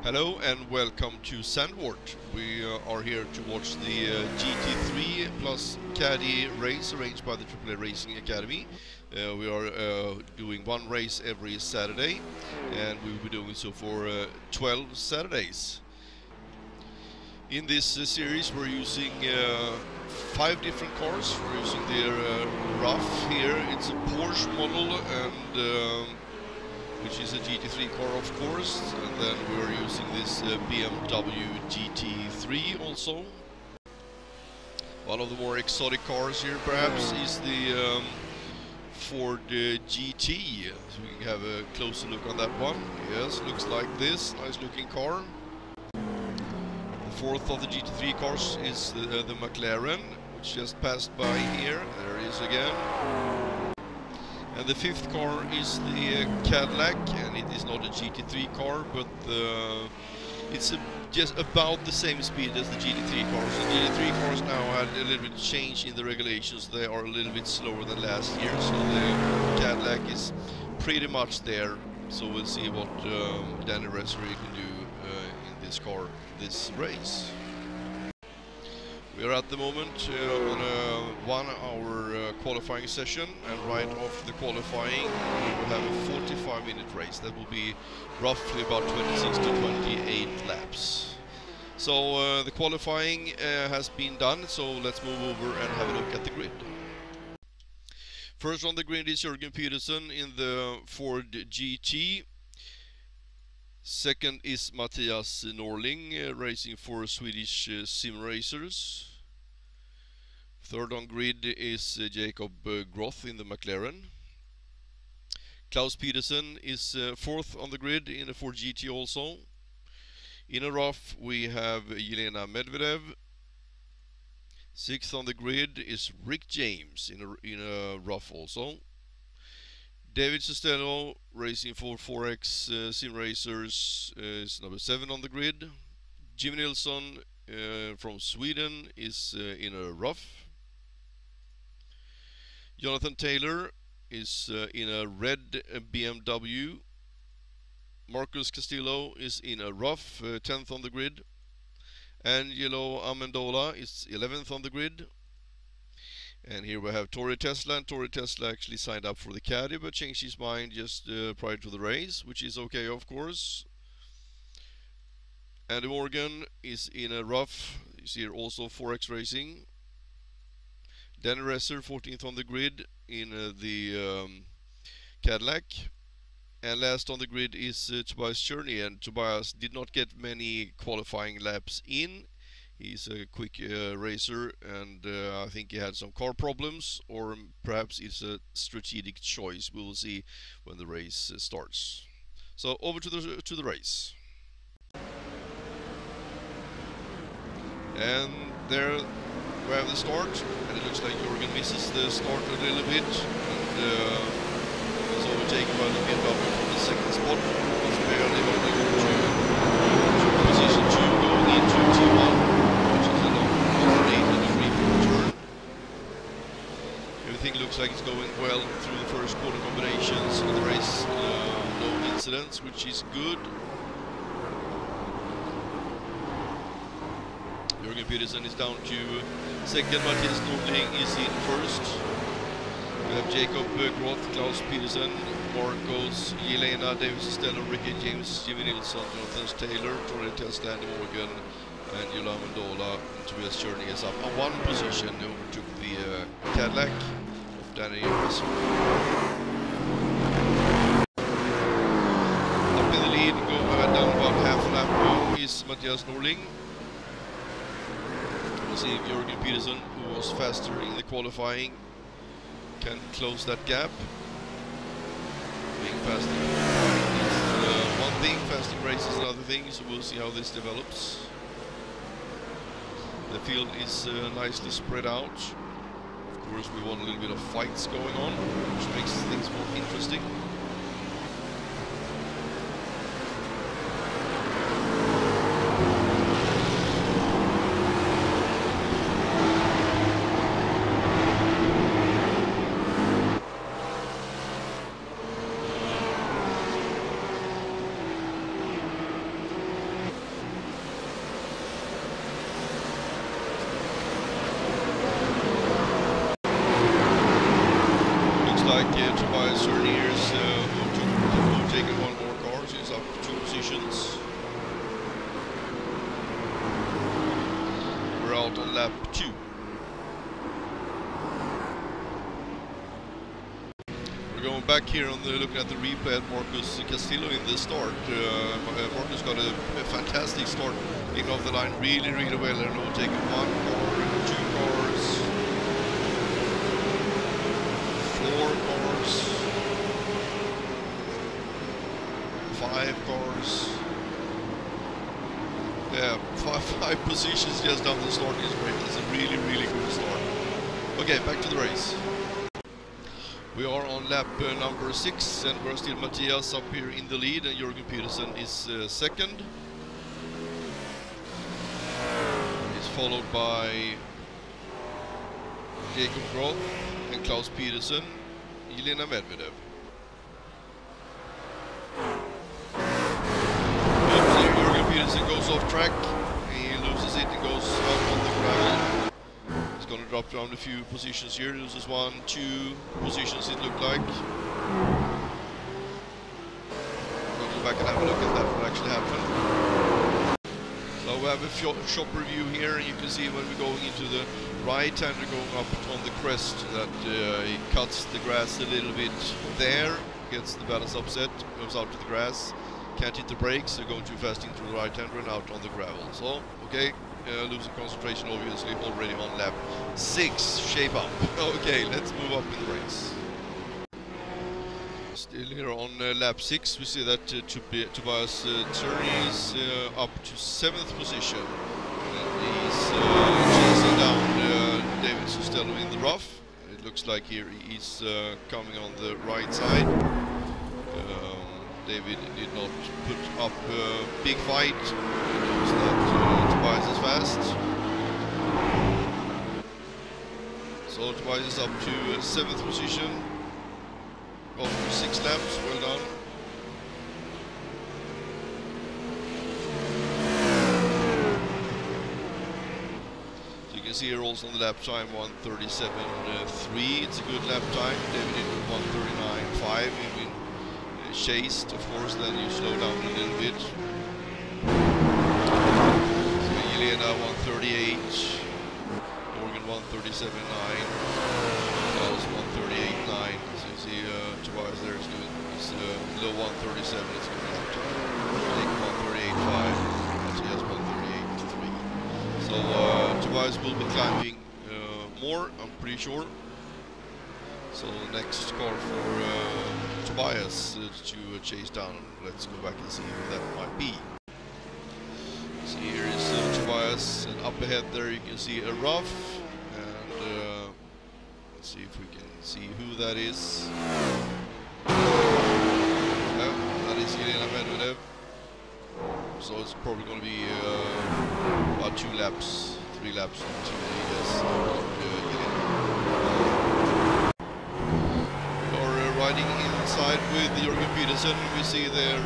Hello and welcome to ZandVoort. We are here to watch the GT3+Caddy race arranged by the AAA Racing Academy. We are doing one race every Saturday, and we will be doing so for 12 Saturdays. In this series we're using 5 different cars. We're using the RAF here. It's a Porsche model, and which is a GT3 car, of course, and then we're using this BMW GT3 also. One of the more exotic cars here perhaps is the Ford GT. So we can have a closer look on that one. Yes, looks like this, nice looking car. The fourth of the GT3 cars is the McLaren, which just passed by here. There it is again. And the fifth car is the Cadillac, and it is not a GT3 car, but it's just about the same speed as the GT3 cars. The GT3 cars now had a little bit of change in the regulations. They are a little bit slower than last year, so the Cadillac is pretty much there. So we'll see what Danny Ressery can do in this car, this race. We are at the moment on a 1-hour qualifying session, and right after the qualifying we will have a 45-minute race. That will be roughly about 26 to 28 laps. So the qualifying has been done, so let's move over and have a look at the grid. First on the grid is Jürgen Petersen in the Ford GT. Second is Mattias Norling, racing for Swedish sim racers. Third on grid is Jacob Groth in the McLaren. Klaus Pedersen is fourth on the grid in the Ford GT also. In a RAF we have Jelena Medvedev. Sixth on the grid is Rick James in a RAF also. David Costello, racing for 4X sim racers, is number 7 on the grid. Jimmy Nilsson from Sweden is in a RAF. Jonathan Taylor is in a red BMW. Marcus Castillo is in a RAF, 10th on the grid. Angelo Amendola is 11th on the grid. And here we have Torre Tesla, and Torre Tesla actually signed up for the Caddy but changed his mind just prior to the race, which is okay, of course. Andy Morgan is in a RAF. You see here also 4X Racing. Danny Resser, 14th on the grid in the Cadillac. And last on the grid is Tobias Cherney, and Tobias did not get many qualifying laps in. He's a quick racer, and I think he had some car problems, or perhaps it's a strategic choice. We will see when the race starts. So over to the race. And there we have the start, and it looks like Jürgen misses the start a little bit, and is overtaken by the BMW from the second spot. He's barely holding on to position 2 going into T1, which is a long 183 turn. Everything looks like it's going well through the first quarter combinations in the race. No incidents, which is good. Jürgen Petersen is down to second, Mattias Norling is in first. We have Jacob Groth, Klaus Pedersen, Marcos, Jelena, David Costello, Ricky James, Jimmy Nilsson, Jonathan Taylor, Torre Tesla, Andy Morgan, and Angelo Amendola, and Tobias Cherney is up on one position. He overtook the Cadillac of Danny Resser. Up in the lead, down about half a lap is Mattias Norling. We'll see if Jürgen Petersen, who was faster in the qualifying, can close that gap. Being faster is one thing, fast in race is another thing, so we'll see how this develops. The field is nicely spread out. Of course, we want a little bit of fights going on, which makes things more interesting. Souvenirs taking one more car, so he's up 2 positions. We're out on lap 2. We're going back here on looking at the replay at Marcus Castillo in the start. Marcus got a fantastic start, getting off the line really well, and overtaking 1 car, 2 cars, 4 cars, 5 cars. Yeah, five positions just down the starting straight. It's a really good start. Okay, back to the race. We are on lap number 6, and we're still Matthias up here in the lead, and Jürgen Petersen is second. He's followed by Jacob Groth and Klaus Petersen, Jelena Medvedev. Jürgen Petersen goes off track, he loses it and goes up on the gravel. He's going to drop down a few positions here, loses 1, 2 positions it looked like. We'll go back and have a look at that, what actually happened. So we have a shop review here, and you can see when we're going into the right-hander going up on the crest that he cuts the grass a little bit there, gets the balance upset, goes out to the grass. Can't hit the brakes, so going too fast into the right-hander and out on the gravel. So, okay, losing concentration obviously already on lap 6. Shape up. Okay, let's move up in the race. Still here on lap 6, we see that Tobias Czerny is up to 7th position. And he's chasing down David Sustello in the rough. It looks like here he's coming on the right side. David did not put up a big fight. He knows that Tobias is fast. So Tobias is up to 7th position. After 6 laps, well done. So you can see here also on the lap time 1:37.3. It's a good lap time. David did 1:39.5. He's been chased, of course, then you slow down a little bit. So Jelena 1:38, Morgan 1:37.9, Klaus 1:38.9. So you see Tobias there is doing his low 1:37. It's going to have to take 1:38.5. Matthias 1:38.3. So Tobias will be climbing more, I'm pretty sure. So the next car for Tobias to chase down. Let's go back and see who that might be. So here is Tobias, and up ahead there you can see a rough, and let's see if we can see who that is. That is Jelena Medvedev. So it's probably going to be about 2 laps, 3 laps on too many, yes. Riding inside with Jürgen Petersen, we see there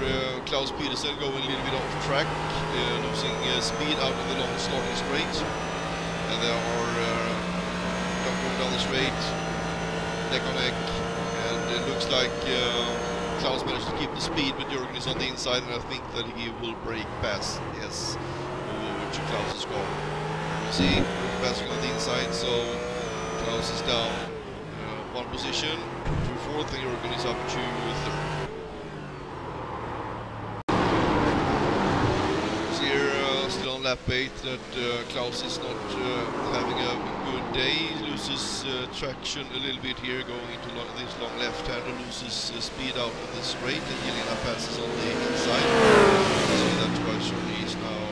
Klaus Petersen going a little bit off track, losing speed out of the long starting straight, and they are going down the straight, neck on neck, and it looks like Klaus managed to keep the speed, but Jürgen is on the inside, and I think that he will break past, yes, over to Klaus's car. You see, passing on the inside, so Klaus is down 1 position. 4th, and Jürgen is up to 3rd. So here, still on lap 8, that Klaus is not having a good day. He loses traction a little bit here, going into this long left-hander, loses speed out on the straight, and Jelena passes on the inside. So that Czerny is now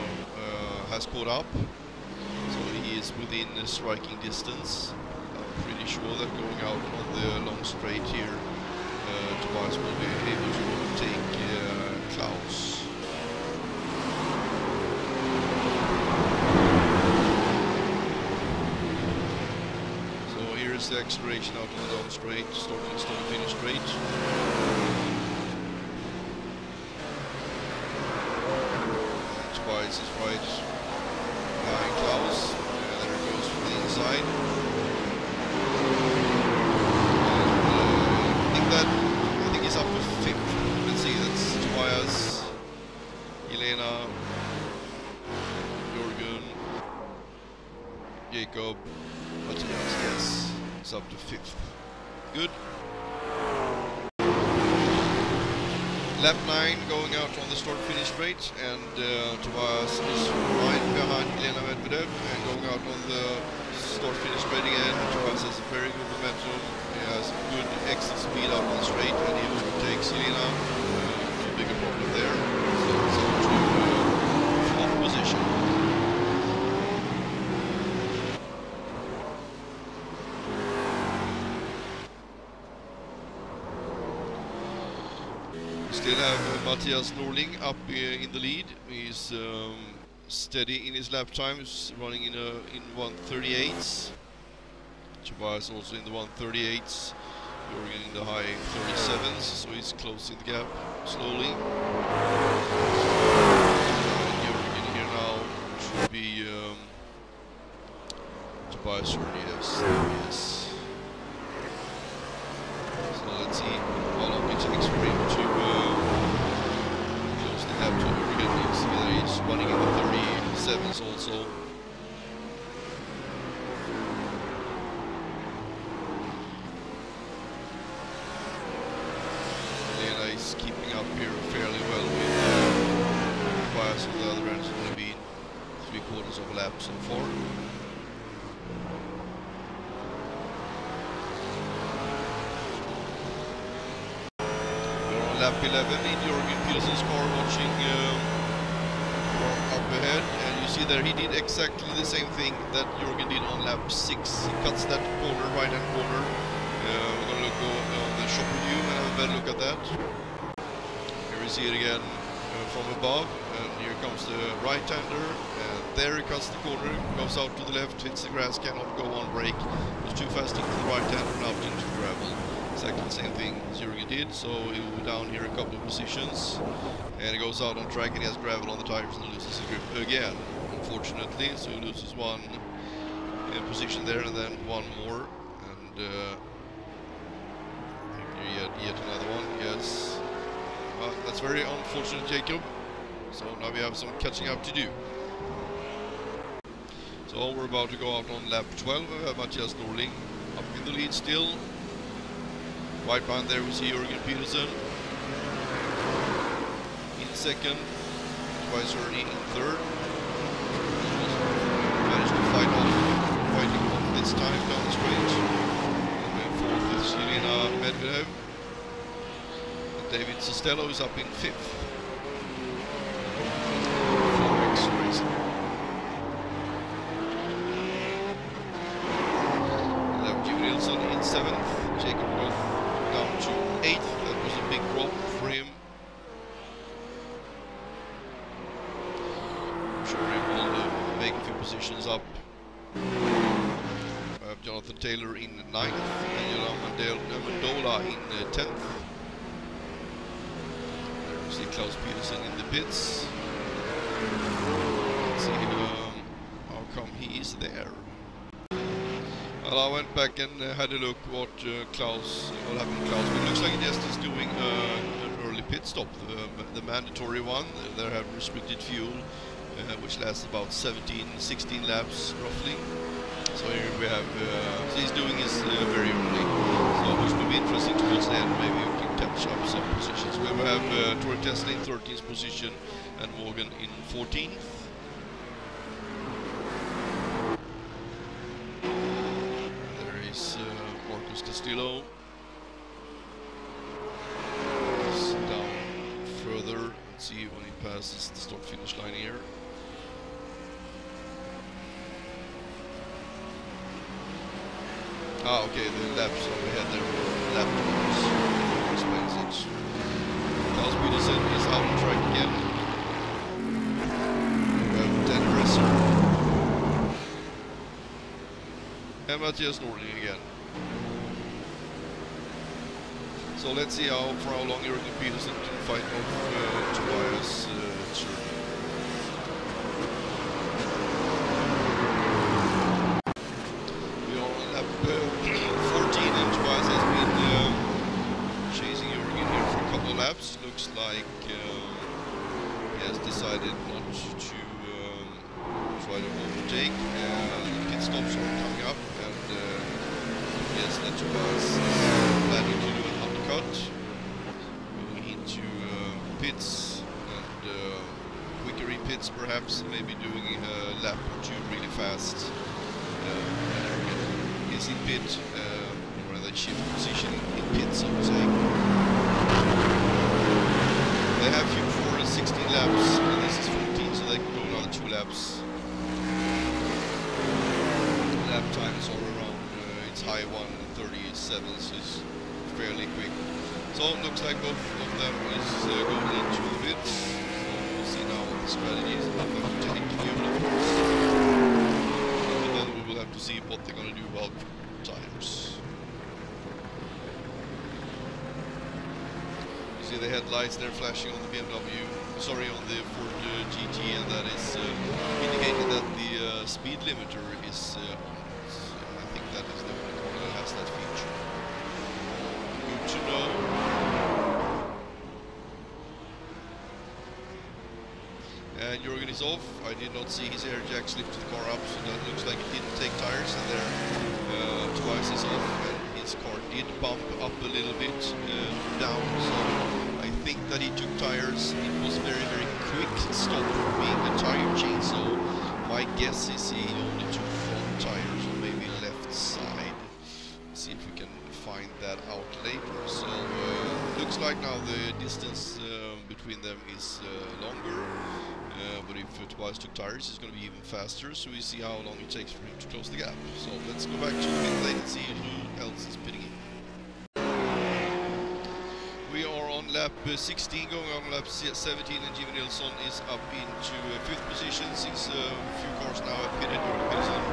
has caught up, so he is within striking distance. Pretty sure that going out on the long straight here, Tobias will be able to overtake Klaus. So here's the acceleration out on the long straight, start and finish straight. Tobias is right behind Klaus, and there it goes from the inside. That Jürgen, Jacob, Matthias, yes, it's up to 5th. Good. Lap 9 going out on the start-finish straight, and Tobias is right behind Helena Medvedev and going out on the start-finish straight again. Tobias has a very good momentum, he has good exit speed out on the straight, and he overtakes Helena. No bigger problem there, so it's up to 4th position. Still have Matthias Norling up in the lead. He's steady in his lap times, running in 1:38s. Tobias also in the 1:38s. Jürgen in the high 37s, so he's closing the gap slowly. Jürgen here now should be Tobias Hurley, yes. So let's see how long it takes for him to close the gap to Jürgen. You see that he's running in the 37s also. Helena is keeping up here fairly well with Tobias on the other end. It's only been 3/4 of a lap so far. Lap 11 in Jürgen Peterson's car, watching up ahead, and you see there he did exactly the same thing that Jürgen did on lap 6. He cuts that corner, right-hand corner. We're going to go on the shop review and have a better look at that. Here we see it again from above, and here comes the right-hander, and there he cuts the corner, goes out to the left, hits the grass, cannot go on brake, goes too fast into the right-hander and out into the gravel. Exactly the same thing as Jürgen did, so he will be down here a couple of positions, and he goes out on track and he has gravel on the tires and loses the grip again, unfortunately, so he loses one position there and then one more, and yet another one, yes. That's very unfortunate, Jacob, so now we have some catching up to do. So we're about to go out on lap 12, we have Matthias Norling up in the lead still. Right behind there we see Jürgen Peterson in 2nd, Tobias Hurley in 3rd. Managed to fighting off this time down the straight. And 4th is Helena Medvedev. And David Costello is up in 5th. Forex Racing. Left Jim Nilsson in 7th, Jacob Goff down to 8th. That was a big drop for him. I'm sure he will make a few positions up. I have Jonathan Taylor in 9th and Jolan Mandola in 10th. There we see Klaus Peterson in the pits. Let's see how come he is there. Well, I went back and had a look what happened to Klaus. It looks like he just is doing an early pit stop, the mandatory one. They have restricted fuel, which lasts about 16 laps roughly. So here we have, he's doing his very early. So which will be interesting towards the end. Maybe we can catch up some positions. We have Tori Tesla in 13th position and Morgan in 14th. Marcus Castillo is down further. Let's see when he passes the start-finish line here. Ah, okay, the laps over ahead there. Lap times explains it. Klaus Peterson is out on track again. We have Dan Resser and Matthias Norling again. So let's see for how long Jürgen Peterson can fight off Tobias Hurley. We are on lap 14 and Tobias has been chasing Jürgen here for a couple of laps. Looks like he has decided not perhaps, maybe doing a lap or two really fast. Is in pit, or rather shift position in pit, so to say. They have you for 16 laps, and this is 14, so they can go another 2 laps. Lap time is all around, it's high 1:37, so it's fairly quick. So it looks like both of them is going into the pits. So we'll see now what the strategy is. Both have to take fuel, of course. And then we will have to see what they're going to do about tires. You see the headlights there flashing on the BMW, sorry, on the Ford GT, and that is indicating that the speed limiter is on. I think that is the only car that has that feature. Good to know. And Jürgen is off. I did not see his air jacks lift the car up, so that looks like it didn't take tires. And there, Tobias is off, and his car did bump up a little bit down. So I think that he took tires. It was very, very quick stop for being a tire change. So my guess is he only took front tires, or maybe left side. Let's see if we can find that out later. So looks like now the distance between them is longer. But if Tobias took tires, it's going to be even faster, so we see how long it takes for him to close the gap. So let's go back to the pit lane and see who else is pitting in. We are on lap 16, going on lap 17, and Jimmy Nilsson is up into 5th position since a few cars now have pitted during the pit zone.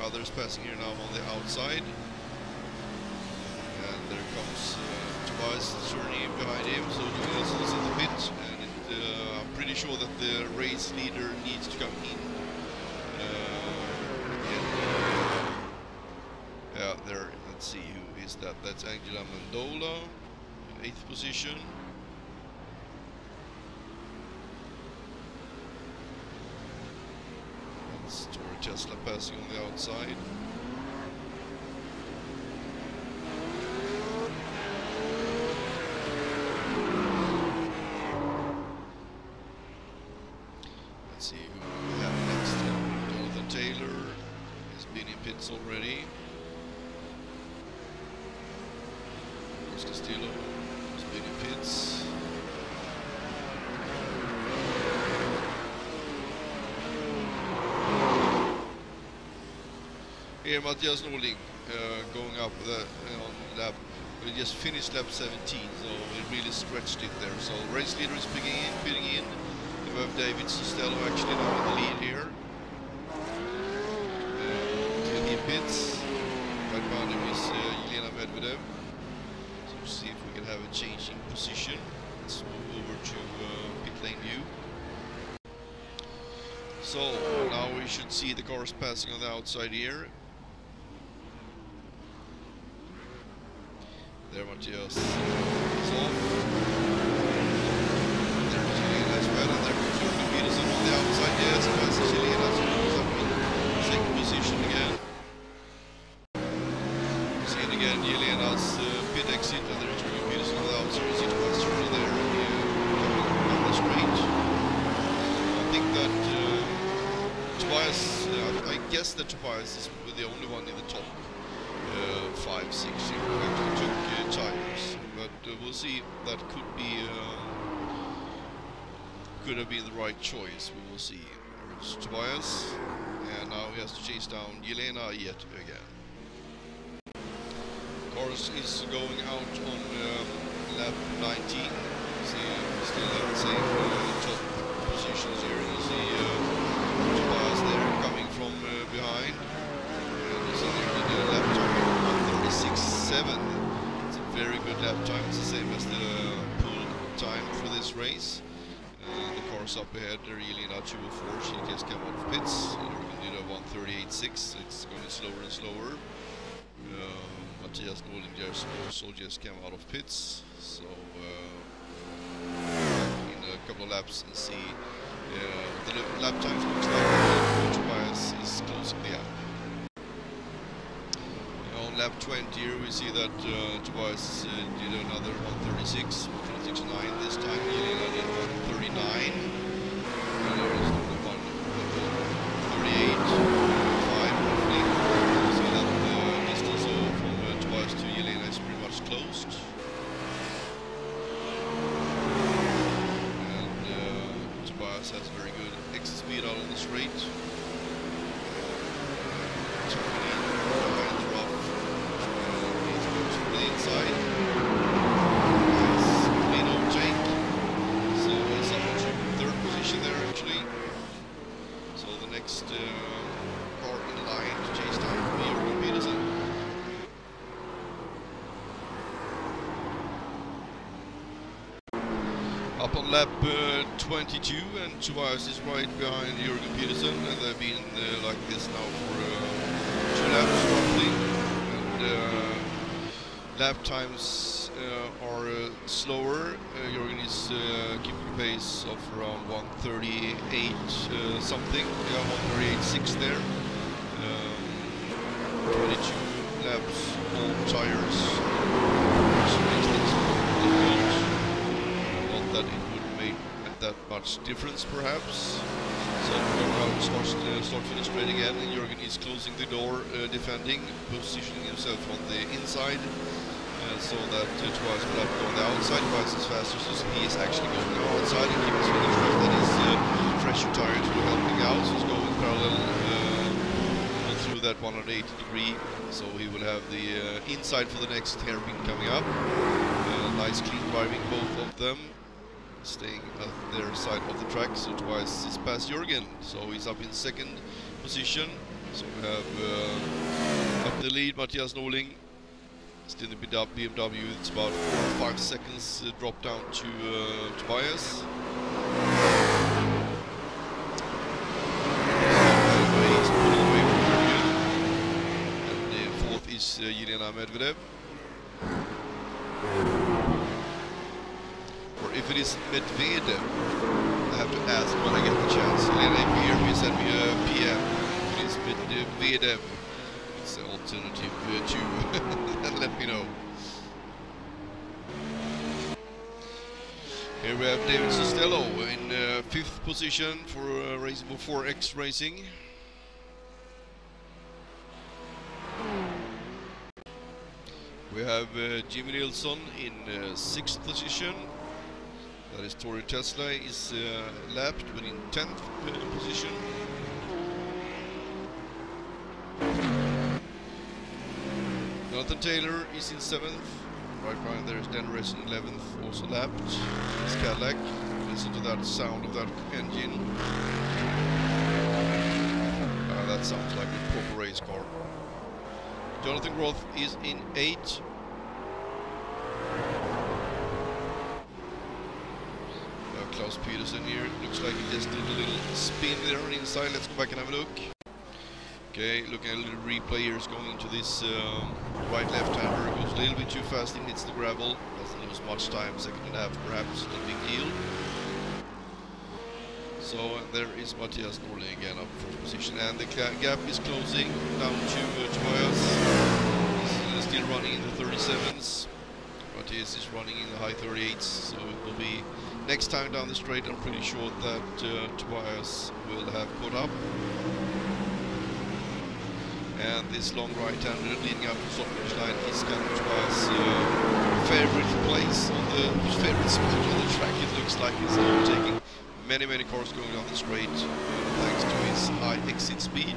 Others passing here now on the outside. And there comes Tobias turning behind him, so Jimmy Nilsson is in the pit. And I'm pretty sure that the race leader needs to come in. Yeah, there, let's see, who is that? That's Angela Mandola, in 8th position. That's Tori Tesla passing on the outside. Let's see who we have next. Jonathan Taylor has been in pits already. Chris Castillo has been in pits. Here Mattias Norling going up on lap. We just finished lap 17, so we really stretched it there. So race leader is pitting in. We have David Sustello actually now in the lead here. Till he pits. Right behind him is Yelena Medvedev. So we'll see if we can have a change in position. Let's move over to pit lane view. So now we should see the cars passing on the outside here. There Matthias is off. There's Jelena as well, and there comes Jürgen Peterson on the outside. Yes, passes Jelena, so he's up in 2nd position again. See it again, Jelena's pit exit, and there's Jürgen Peterson on the outside. You see Tobias Turner there on the straight. I think that Tobias, I guess that Tobias is the only one in the top 5, 6 who actually took tires, but we'll see. That could have been the right choice. We will see. There's Tobias, and now he has to chase down Jelena yet again. Cars is going out on lap 19. See, still have the same top positions here. You see Tobias there coming from behind. And you see there the lap time 1:36.7. It's a very good lap time. It's the same as the pool time for this race. The cars up ahead, they're yielding out 204. She just came out of pits. Jürgen did a 1:38.6. It's going slower and slower. Mattias Norling also just came out of pits. So in a couple of laps and see what the lap times looks like. Tobias is closing the gap. On lap 20 here we see that Tobias did another 1:36.9 this time. Jelena did 1:39. And there is straight. Turning in behind the rough. It goes for the inside. Nice clean overtake. So he's up to third position there actually. So the next car in line to chase down will be Jürgen Peterson. Up on lap 22, and Tobias is right behind Jürgen Peterson, and they've been like this now for 2 laps roughly. And lap times are slower. Jürgen is keeping a pace of around 1:38 something, yeah, 1:38.6 there. 22 laps, all tires, which makes things difficult. Not that it would make that much difference, perhaps. So we're now start-finish straight again, and Jürgen is closing the door, defending, positioning himself on the inside, so that Tobias will have to go on the outside. Tobias is faster, so he is actually going outside and keeping his finish right. That is fresher tires will help him out, so he's going parallel through that 180-degree, so he will have the inside for the next hairpin coming up. Nice clean driving, both of them, staying at their side of the track. So Tobias is past Jürgen, so he's up in second position. So we have up the lead Matthias Norling, still in the BMW. It's about 4 or 5 seconds drop down to Tobias. Yelena Medvedev, or if it is Medvedev, I have to ask when I get the chance. Yelena, if you hear me, send me a PM. If it is Medvedev, it's an alternative to, and let me know. Here we have David Sostello in 5th position for Racing for 4X Racing. We have Jimmy Nilsson in 6th position. That is Tori Tesla is lapped, but in 10th position. Jonathan Taylor is in 7th. Right behind there is Dan Ress in 11th, also lapped. It's Cadillac. Listen to that sound of that engine. That sounds like a proper race car. Jonathan Groth is in 8th. Klaus Peterson here, looks like he just did a little spin there on the inside. Let's go back and have a look. Okay, looking at a little replay here, is going into this right-left-hander. Goes a little bit too fast, he hits the gravel. Doesn't lose much time, second and a half perhaps, no big deal. So there is Matthias Norling again up first position, and the gap is closing down to Tobias. He's still running in the 37s. Matthias is running in the high 38s, so it will be next time down the straight. I'm pretty sure that Tobias will have caught up. And this long right-hander leading up to stop finish line is kind of Tobias' favorite place on the favorite spot on the track. It looks like he's overtaking many cars going down the straight thanks to his high exit speed.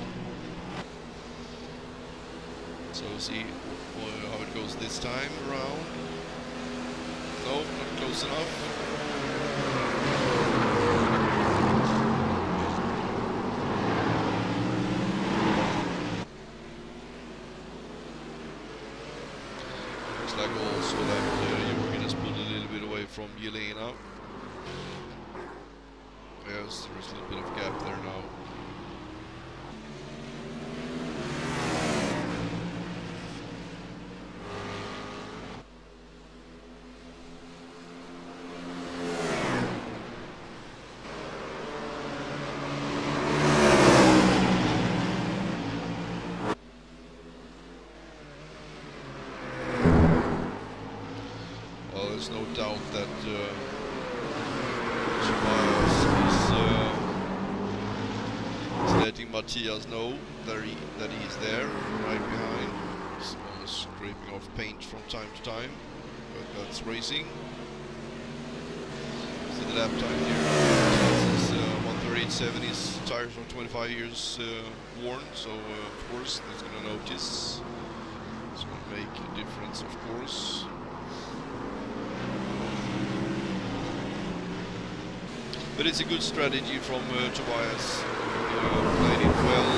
So we'll see how it goes this time around. No, not close enough. Looks like also that Jürgen has pulled a little bit away from Yelena. Yes, there's a little bit of gap there now. Well, there's no doubt that Tobias is letting Matthias know that he's there, right behind. He's almost scraping off paint from time to time, but that's racing. See the lap time here. This is 1:38. 87, his tires are 25 years worn, so of course he's going to notice. It's going to make a difference, of course. But it's a good strategy from Tobias. Played it well.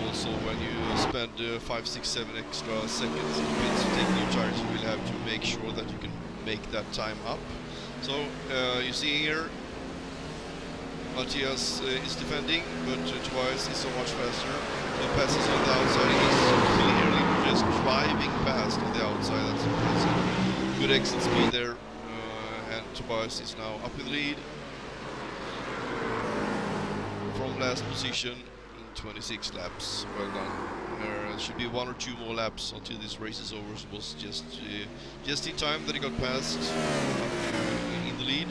Also, when you spend 5, 6, 7 extra seconds in pits to take new tires, you will have to make sure that you can make that time up. So you see here, Matthias is defending, but Tobias is so much faster. So passes on the outside. He's clearly just driving past on the outside. That's impressive. Good exit speed there. And Tobias is now up in the lead from last position in 26 laps. Well done. There should be 1 or 2 more laps until this race is over. It was just in time that he got past in the lead.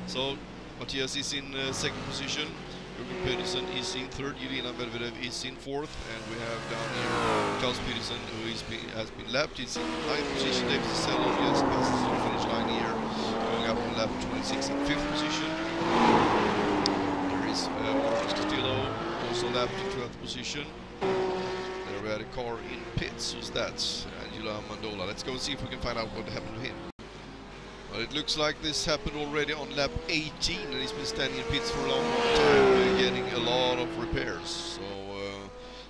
So Matthias is in second position. Jürgen Pedersen is in third. Jelena Medvedev is in fourth, and we have down here Klaus Pedersen, who has been lapped. He's in ninth position. David Sello just passes the finish line here, going up on lap 26 in fifth position. There is Marcus Castillo, also lapped in 12th position. There we had a car in pits. Who's that? Angela Mandola. Let's go and see if we can find out what happened to him. Well, it looks like this happened already on lap 18, and he's been standing in pits for a long time, getting a lot of repairs. So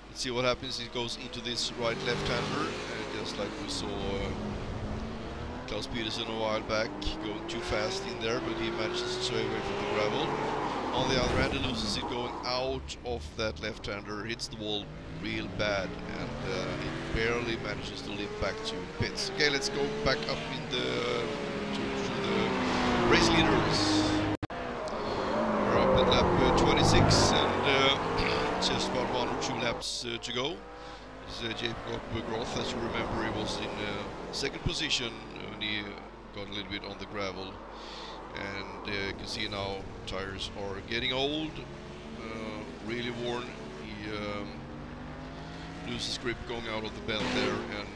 let's see what happens. He goes into this right left-hander, just like we saw Klaus Pedersen a while back, going too fast in there, but he manages to stray away from the gravel. On the other hand, he loses it going out of that left-hander, hits the wall real bad, and it barely manages to limp back to pits. Okay, let's go back up in the race leaders. We're up at lap 26, and just about 1 or 2 laps to go. This is Jacob Groth. As you remember, he was in second position when he got a little bit on the gravel. And you can see now tires are getting old, really worn. He loses grip going out of the belt there, and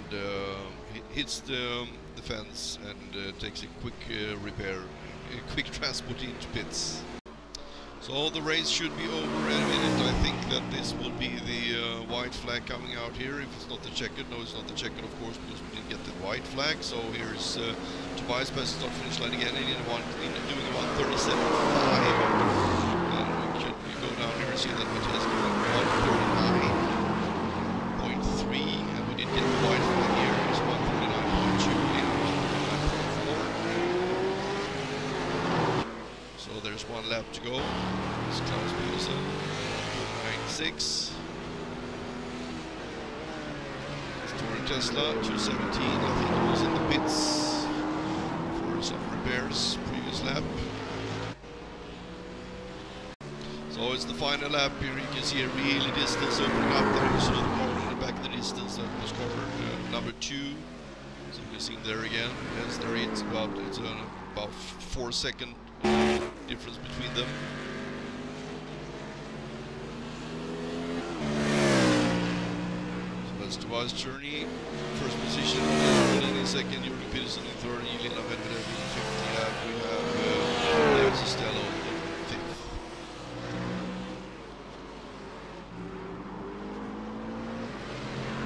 hits the fence and takes a quick repair, a quick transport into pits. So the race should be over in a minute. I think that this will be the white flag coming out here. If it's not the checkered, no, it's not the checkered, of course, because we didn't get the white flag. So here's Tobias passes start finish line again, and doing a 1:37.5. And we go down here and see that Matthias going 1:39.3, and we didn't get the white flag here. It's 1:39.2 and 9.4. So there's 1 lap to go. It's Klaus Pedersen, 1:96. Tesla 217, I think it was in the pits for some repairs previous lap. So it's the final lap here. You can see a really distance opening up there. You saw the car in the back of the distance that was covered, number 2. So you can see him there again. Yes, there it's about 4-second difference between them. Tobias Journey, first position, in second, Jürgen Pedersen in third, Jelena Medvedev in fifth. We have David Costello in fifth.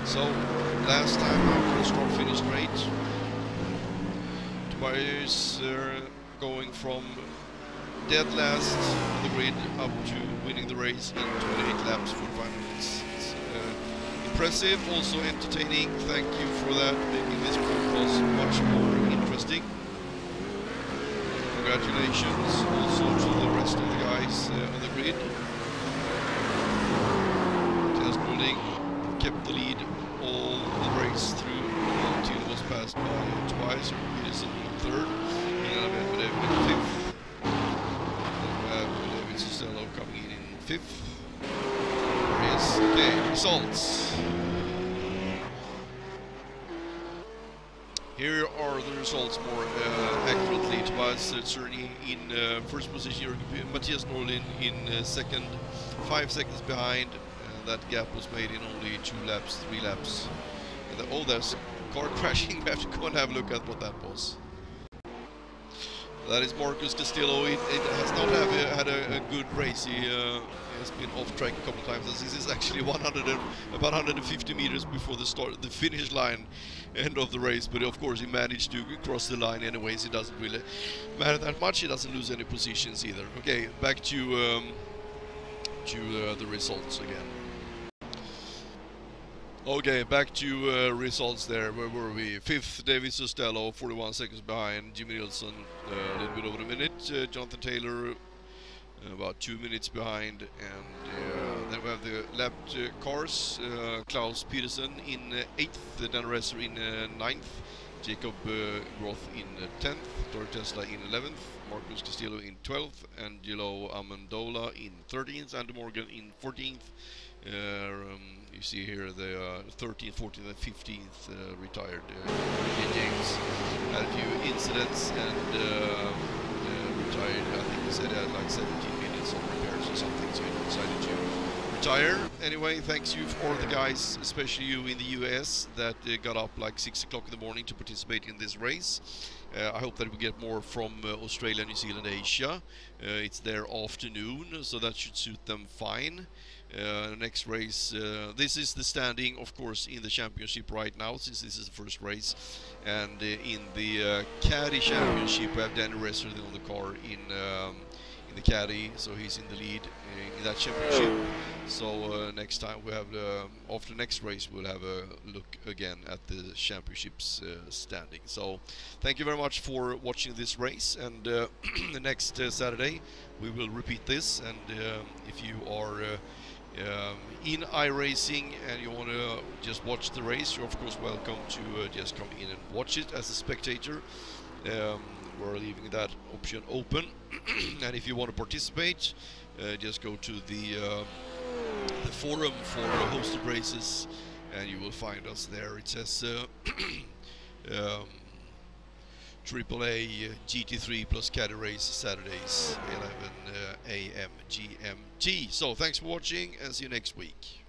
So, last time after a strong finish straight, Tobias going from dead last on the grid up to winning the race in 28 laps, 45 minutes. Impressive, also entertaining. Thank you for that, making this course much more interesting. Congratulations also to the rest of the guys on the grid. Just Golding kept the lead all the race through until it was passed by Tobias Pedersen in third, and Medvedev in fifth. Then we have David Costello coming in fifth. Okay, results. Here are the results more accurately. Tobias Czerny in first position, Matthias Norlin in second, 5 seconds behind. That gap was made in only 2 laps, 3 laps. And there's a car crashing. We have to go and have a look at what that was. That is Marcus Castillo. It has not had a good race. He has been off track a couple of times. This is actually about 150 meters before the finish line, end of the race. But of course, he managed to cross the line anyways. It doesn't really matter that much. He doesn't lose any positions either. Okay, back to the results again. Okay, back to results there. Where were we? 5th, David Sustello, 41 seconds behind. Jimmy Nilsson, a little bit over a minute. Jonathan Taylor, about 2 minutes behind. And then we have the lapped cars. Klaus Peterson in 8th, Dan Resser in 9th. Jacob Groth in 10th. Tor Tesla in 11th. Marcus Castillo in 12th. Angelo Amendola in 13th. Andy Morgan in 14th. You see here the 13th, 14th, and 15th retired. James had a few incidents and retired. I think he said he had like 17 minutes of repairs or something, so he decided to retire. Anyway, thanks you for all the guys, especially you in the US, that got up like 6 o'clock in the morning to participate in this race. I hope that we get more from Australia, New Zealand, Asia. It's their afternoon, so that should suit them fine. Next race, this is the standing, of course, in the championship right now, since this is the first race. And in the Caddy championship, we have Danny Resser on the car in the Caddy, so he's in the lead in that championship. So next time we have after next race, we'll have a look again at the championships standing. So thank you very much for watching this race, and the next Saturday we will repeat this. And if you are in iRacing and you want to just watch the race, you're of course welcome to just come in and watch it as a spectator. We're leaving that option open. And if you want to participate, just go to the forum for hosted races, and you will find us there. It says AAA GT3+Caddy race Saturdays 11 AM GMT. So thanks for watching, and see you next week.